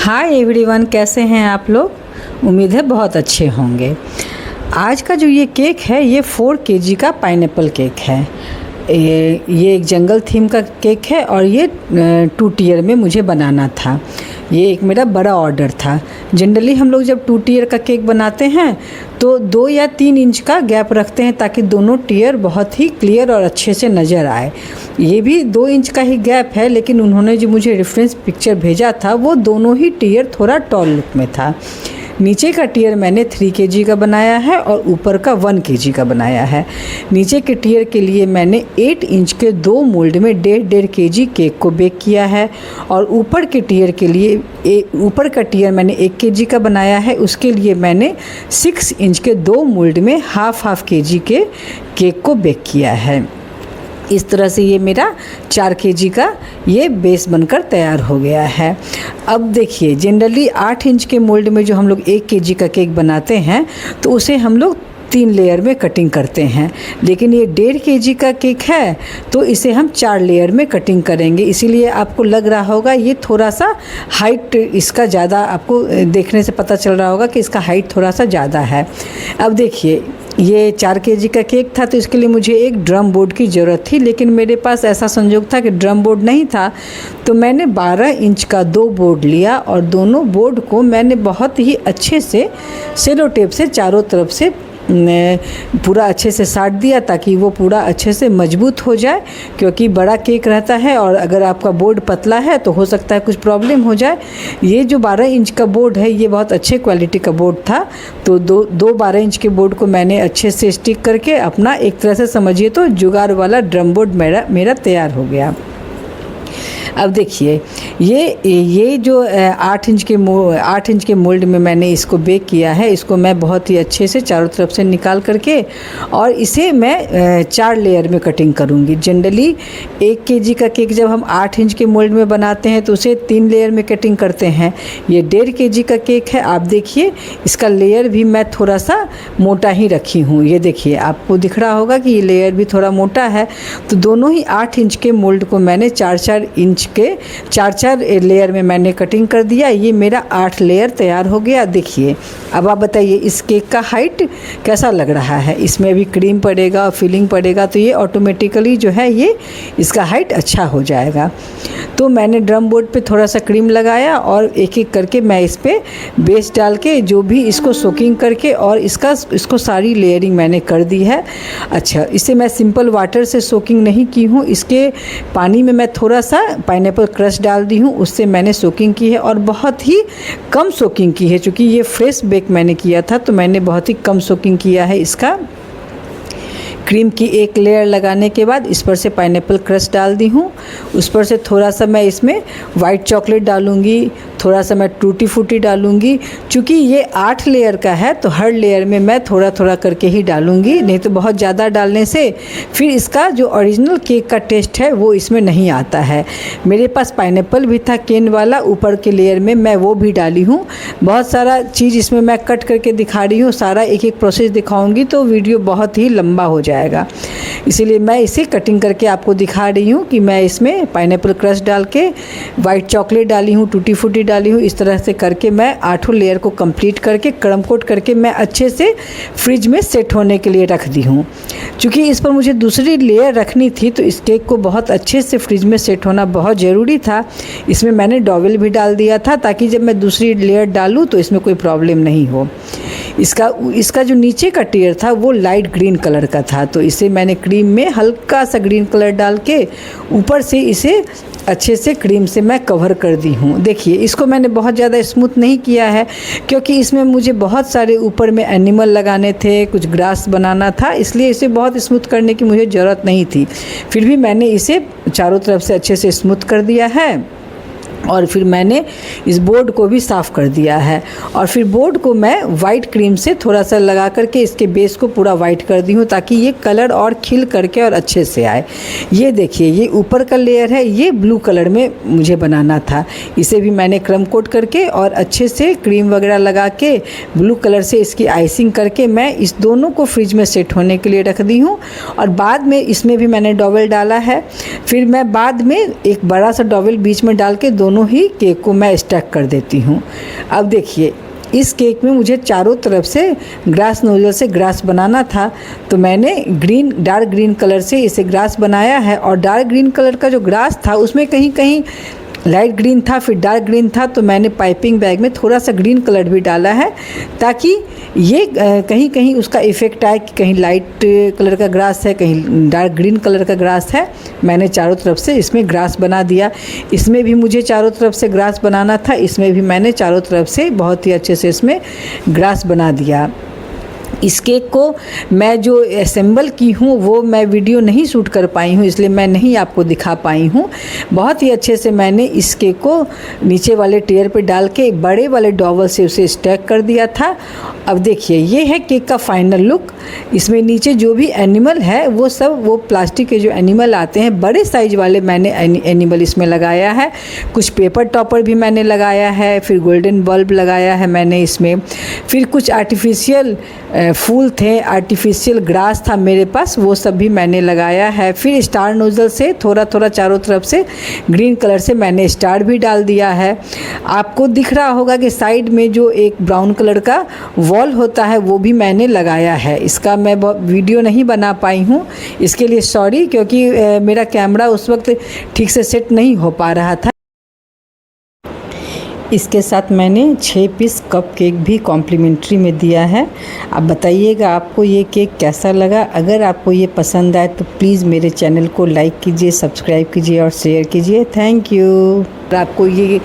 Hi everyone, कैसे हैं आप लोग। उम्मीद है बहुत अच्छे होंगे। आज का जो ये केक है ये 4 kg का पाइनएप्पल केक है। ये एक जंगल थीम का केक है और ये 2 टियर में मुझे बनाना था। ये एक मेरा बड़ा ऑर्डर था। जनरली हम लोग जब 2 टियर का केक बनाते हैं तो 2 या 3 इंच का गैप रखते हैं ताकि दोनों टियर बहुत ही क्लियर और अच्छे से नज़र आए। ये भी 2 इंच का ही गैप है, लेकिन उन्होंने जो मुझे रेफरेंस पिक्चर भेजा था वो दोनों ही टियर थोड़ा टॉल लुक में था। नीचे का टियर मैंने 3 kg का बनाया है और ऊपर का 1 kg का बनाया है। नीचे के टियर के लिए मैंने 8 इंच के 2 मोल्ड में 1.5 kg केक को बेक किया है और ऊपर के टियर के लिए ऊपर का टियर मैंने 1 kg का बनाया है। उसके लिए मैंने 6 इंच के 2 मोल्ड में हाफ kg के केक को बेक किया है। इस तरह से ये मेरा 4 kg का ये बेस बनकर तैयार हो गया है। अब देखिए, जनरली 8 इंच के मोल्ड में जो हम लोग 1 kg का केक बनाते हैं तो उसे हम लोग 3 लेयर में कटिंग करते हैं, लेकिन ये 1.5 kg का केक है तो इसे हम 4 लेयर में कटिंग करेंगे। इसीलिए आपको लग रहा होगा ये थोड़ा सा हाइट इसका ज़्यादा, आपको देखने से पता चल रहा होगा कि इसका हाइट थोड़ा सा ज़्यादा है। अब देखिए, ये 4 kg का केक था तो इसके लिए मुझे एक ड्रम बोर्ड की ज़रूरत थी, लेकिन मेरे पास ऐसा संयोग था कि ड्रम बोर्ड नहीं था। तो मैंने 12 इंच का 2 बोर्ड लिया और दोनों बोर्ड को मैंने बहुत ही अच्छे से सेलो टेप से चारों तरफ से पूरा अच्छे से साट दिया ताकि वो पूरा अच्छे से मजबूत हो जाए, क्योंकि बड़ा केक रहता है और अगर आपका बोर्ड पतला है तो हो सकता है कुछ प्रॉब्लम हो जाए। ये जो 12 इंच का बोर्ड है ये बहुत अच्छे क्वालिटी का बोर्ड था, तो दो 12 इंच के बोर्ड को मैंने अच्छे से स्टिक करके अपना एक तरह से समझिए तो जुगाड़ वाला ड्रम बोर्ड मेरा तैयार हो गया। अब देखिए, ये जो 8 इंच के मोल्ड में मैंने इसको बेक किया है, इसको मैं बहुत ही अच्छे से चारों तरफ से निकाल करके और इसे मैं 4 लेयर में कटिंग करूँगी। जनरली 1 kg का केक जब हम 8 इंच के मोल्ड में बनाते हैं तो उसे 3 लेयर में कटिंग करते हैं। ये 1.5 kg का केक है। आप देखिए, इसका लेयर भी मैं थोड़ा सा मोटा ही रखी हूँ। ये देखिए, आपको दिख रहा होगा कि ये लेयर भी थोड़ा मोटा है। तो दोनों ही 8 इंच के मोल्ड को मैंने 4-4 इंच के 4-4 लेयर में मैंने कटिंग कर दिया। ये मेरा 8 लेयर तैयार हो गया। देखिए, अब आप बताइए इस केक का हाइट कैसा लग रहा है। इसमें अभी क्रीम पड़ेगा, फिलिंग पड़ेगा, तो ये ऑटोमेटिकली जो है ये इसका हाइट अच्छा हो जाएगा। तो मैंने ड्रम बोर्ड पे थोड़ा सा क्रीम लगाया और एक एक करके मैं इस पर बेस डाल के जो भी इसको सोकिंग करके और इसको सारी लेयरिंग मैंने कर दी है। अच्छा, इसे मैं सिंपल वाटर से सोकिंग नहीं की हूँ, इसके पानी में मैं थोड़ा सा पाइनएप्पल क्रश डाल दी हूँ, उससे मैंने सोकिंग की है और बहुत ही कम सोकिंग की है। क्योंकि ये फ्रेश बेक मैंने किया था तो मैंने बहुत ही कम सोकिंग किया है इसका। क्रीम की एक लेयर लगाने के बाद इस पर से पाइनएप्पल क्रश डाल दी हूँ। उस पर से थोड़ा सा मैं इसमें वाइट चॉकलेट डालूँगी, थोड़ा सा मैं टूटी फूटी डालूँगी। चूँकि ये 8 लेयर का है तो हर लेयर में मैं थोड़ा थोड़ा करके ही डालूँगी, नहीं तो बहुत ज़्यादा डालने से फिर इसका जो ओरिजिनल केक का टेस्ट है वो इसमें नहीं आता है। मेरे पास पाइनएप्पल भी था केन वाला, ऊपर के लेयर में मैं वो भी डाली हूँ। बहुत सारा चीज़ इसमें मैं कट करके दिखा रही हूँ, सारा एक एक प्रोसेस दिखाऊँगी तो वीडियो बहुत ही लंबा हो जाएगा, इसीलिए मैं इसे कटिंग करके आपको दिखा रही हूँ कि मैं इसमें पाइनएप्पल क्रश डाल के वाइट चॉकलेट डाली हूँ, टूटी फूटी डाली हूँ। इस तरह से करके मैं 8 लेयर को कंप्लीट करके क्रम कोट करके मैं अच्छे से फ्रिज में सेट होने के लिए रख दी हूँ। क्योंकि इस पर मुझे दूसरी लेयर रखनी थी तो इस केक को बहुत अच्छे से फ्रिज में सेट होना बहुत ज़रूरी था। इसमें मैंने डॉवेल भी डाल दिया था ताकि जब मैं दूसरी लेयर डालूँ तो इसमें कोई प्रॉब्लम नहीं हो। इसका जो नीचे का टियर था वो लाइट ग्रीन कलर का था, तो इसे मैंने क्रीम में हल्का सा ग्रीन कलर डाल के ऊपर से इसे अच्छे से क्रीम से मैं कवर कर दी हूँ। देखिए, इसको मैंने बहुत ज़्यादा स्मूथ नहीं किया है क्योंकि इसमें मुझे बहुत सारे ऊपर में एनिमल लगाने थे, कुछ ग्रास बनाना था, इसलिए इसे बहुत स्मूथ करने की मुझे ज़रूरत नहीं थी। फिर भी मैंने इसे चारों तरफ से अच्छे से स्मूथ कर दिया है और फिर मैंने इस बोर्ड को भी साफ़ कर दिया है और फिर बोर्ड को मैं वाइट क्रीम से थोड़ा सा लगा करके इसके बेस को पूरा वाइट कर दी हूँ ताकि ये कलर और खिल करके और अच्छे से आए। ये देखिए, ये ऊपर का लेयर है, ये ब्लू कलर में मुझे बनाना था। इसे भी मैंने क्रम कोट करके और अच्छे से क्रीम वगैरह लगा के ब्लू कलर से इसकी आइसिंग करके मैं इस दोनों को फ्रिज में सेट होने के लिए रख दी हूँ। और बाद में इसमें भी मैंने डॉवेल डाला है। फिर मैं बाद में एक बड़ा सा डॉवेल बीच में डाल के दोनों दोनों ही केक को मैं स्टैक कर देती हूँ। अब देखिए इस केक में मुझे चारों तरफ से ग्रास नोजल से ग्रास बनाना था, तो मैंने डार्क ग्रीन कलर से इसे ग्रास बनाया है। और डार्क ग्रीन कलर का जो ग्रास था उसमें कहीं कहीं लाइट ग्रीन था, फिर डार्क ग्रीन था, तो मैंने पाइपिंग बैग में थोड़ा सा ग्रीन कलर भी डाला है ताकि ये कहीं कहीं उसका इफ़ेक्ट आए कि कहीं लाइट कलर का ग्रास है, कहीं डार्क ग्रीन कलर का ग्रास है। मैंने चारों तरफ से इसमें ग्रास बना दिया। इसमें भी मुझे चारों तरफ से ग्रास बनाना था, इसमें भी मैंने चारों तरफ से बहुत ही अच्छे से इसमें ग्रास बना दिया। इस केक को मैं जो असेंबल की हूँ वो मैं वीडियो नहीं शूट कर पाई हूँ, इसलिए मैं नहीं आपको दिखा पाई हूँ। बहुत ही अच्छे से मैंने इस केक को नीचे वाले टेयर पे डाल के बड़े वाले डॉवल से उसे स्टैक कर दिया था। अब देखिए ये है केक का फाइनल लुक। इसमें नीचे जो भी एनिमल है वो सब वो प्लास्टिक के जो एनिमल आते हैं बड़े साइज वाले मैंने एनिमल इसमें लगाया है। कुछ पेपर टॉपर भी मैंने लगाया है, फिर गोल्डन बल्ब लगाया है मैंने इसमें, फिर कुछ आर्टिफिशियल फूल थे, आर्टिफिशियल ग्रास था मेरे पास, वो सब भी मैंने लगाया है। फिर स्टार नोज़ल से थोड़ा थोड़ा चारों तरफ से ग्रीन कलर से मैंने स्टार भी डाल दिया है। आपको दिख रहा होगा कि साइड में जो एक ब्राउन कलर का वॉल होता है वो भी मैंने लगाया है। इसका मैं वीडियो नहीं बना पाई हूँ, इसके लिए सॉरी, क्योंकि मेरा कैमरा उस वक्त ठीक से सेट नहीं हो पा रहा था। इसके साथ मैंने 6 पीस कप केक भी कॉम्प्लीमेंट्री में दिया है। अब बताइएगा आपको ये केक कैसा लगा। अगर आपको ये पसंद आए तो प्लीज़ मेरे चैनल को लाइक कीजिए, सब्सक्राइब कीजिए और शेयर कीजिए। Thank you. आपको ये